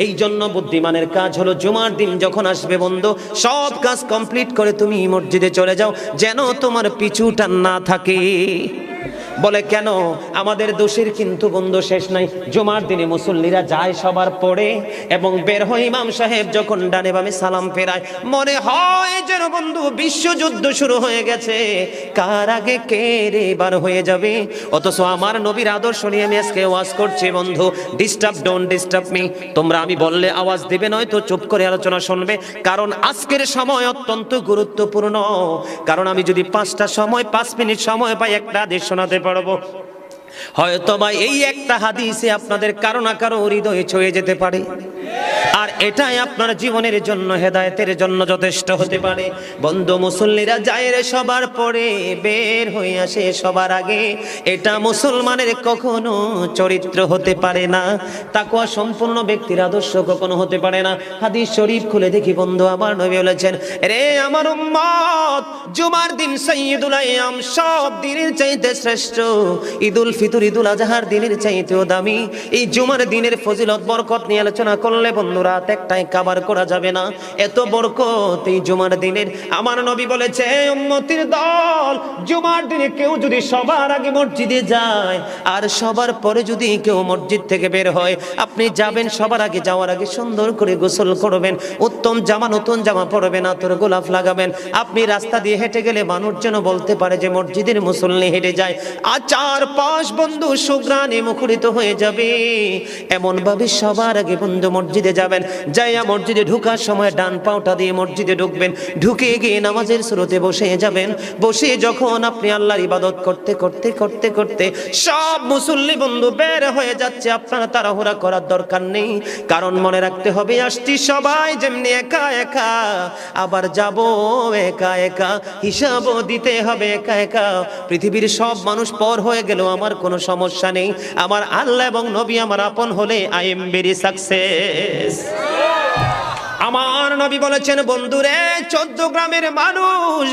এই জন্য বুদ্ধিমানের কাজ হলো জুমার দিন যখন আসবে বন্ধু, সব কাজ কমপ্লিট করে তুমি মসজিদে চলে যাও, যেন তোমার পিছুটা না থাকে। বলে কেন? আমাদের দোষের কিন্তু বন্ধু শেষ নাই। জুমার দিনে মুসল্লিরা যায় সবার পরে এবং বের হয়, ইমাম সাহেব যখন ডানে বামে সালাম ফেরায়, মনে হয় যেন বন্ধু বিশ্বযুদ্ধ শুরু হয়ে গেছে, কার আগে কে রে বার হয়ে যাবে। অথচ আমার নবীর আদর্শ নিয়ে আমি আজকে ওয়াজ করছি বন্ধু। Disturb, don't disturb me. তোমরা আমি বললে আওয়াজ দেবে, নয় তো চুপ করে আলোচনা শুনবে, কারণ আজকের সময় অত্যন্ত গুরুত্বপূর্ণ। কারণ আমি যদি 5টা সময় 5 মিনিট সময় পাই, একটা হাদিস শোনাতে পারবো। হয়তো বা এই একটা হাদিসে আপনাদের কারো না কারো হৃদয়ে ছুঁয়ে যেতে পারে, আর এটাই আপনার জীবনের জন্য, হেদায়েতের জন্য যথেষ্ট হতে পারে। বন্ধু, মুসল্লিরা যায় রে সবার পরে, বের হয়ে আসে সবার আগে। এটা মুসলমানের কখনো চরিত্র হতে পারে না, তাকওয়া সম্পূর্ণ ব্যক্তির আদর্শ কখনো হতে পারে না। হাদিস শরীফ খুলে দেখি বন্ধু, আমার নবী বলেছেন, রে আমার উম্মত, জুমার দিন সাইয়্যিদুল আইয়াম, সব দিনের চাইতে শ্রেষ্ঠ। ঈদুল ফিতর, ঈদুল আজহার দিনের চাইতেও দামি। এই জুমার দিনের ফজিলত বরকত নিয়ে আলোচনা করলে বন্ধু রাত একটাই কভার করা যাবে না, এত বরকত এই জুমার দিনের। আমার নবী বলেছে, উম্মতের দল, জুমার দিনে কেউ যদি সবার আগে মসজিদে যায় আর সবার পরে যদি কেউ মসজিদ থেকে বের হয়, আপনি যাবেন সবার আগে, যাওয়ার আগে সুন্দর করে গোসল করবেন, উত্তম জামা, নতুন জামা পরবেন, আতর গোলাপ লাগাবেন। আপনি রাস্তা দিয়ে হেঁটে গেলে মানুষ যেন বলতে পারে যে মসজিদের মুসল্লি হেঁটে যায়। আর চারপাশ বন্ধু সুঘ্রাণে মুখরিত হয়ে যাবে। এমন ভাবে সবার আগে বন্ধু মসজিদে যাবেন, যাইয়া মসজিদে ঢোকার সময় ডান পাওটা দিয়ে মসজিদে ঢুকবেন, ঢুকে গিয়ে নামাজের শুরুতে বসে যাবেন। বসে যখন আপনি আল্লাহর ইবাদত করতে করতে করতে করতে সব মুসল্লি বন্ধু বের হয়ে যাচ্ছে, আপনারা তাড়াহুড়া করার দরকার নেই। কারণ মনে রাখতে হবে, আসছি সবাই যেমনি একা একা, আবার যাব একা একা, হিসাবও দিতে হবে একা একা। পৃথিবীর সব মানুষ পর হয়ে গেল, আমার কোনো সমস্যা নেই। আমার আল্লাহ এবং নবী আমার আপন হলে আই এম ভেরি সাকসেস। আমার নবী বলেছেন, বন্ধুরে 14 গ্রামের মানুষ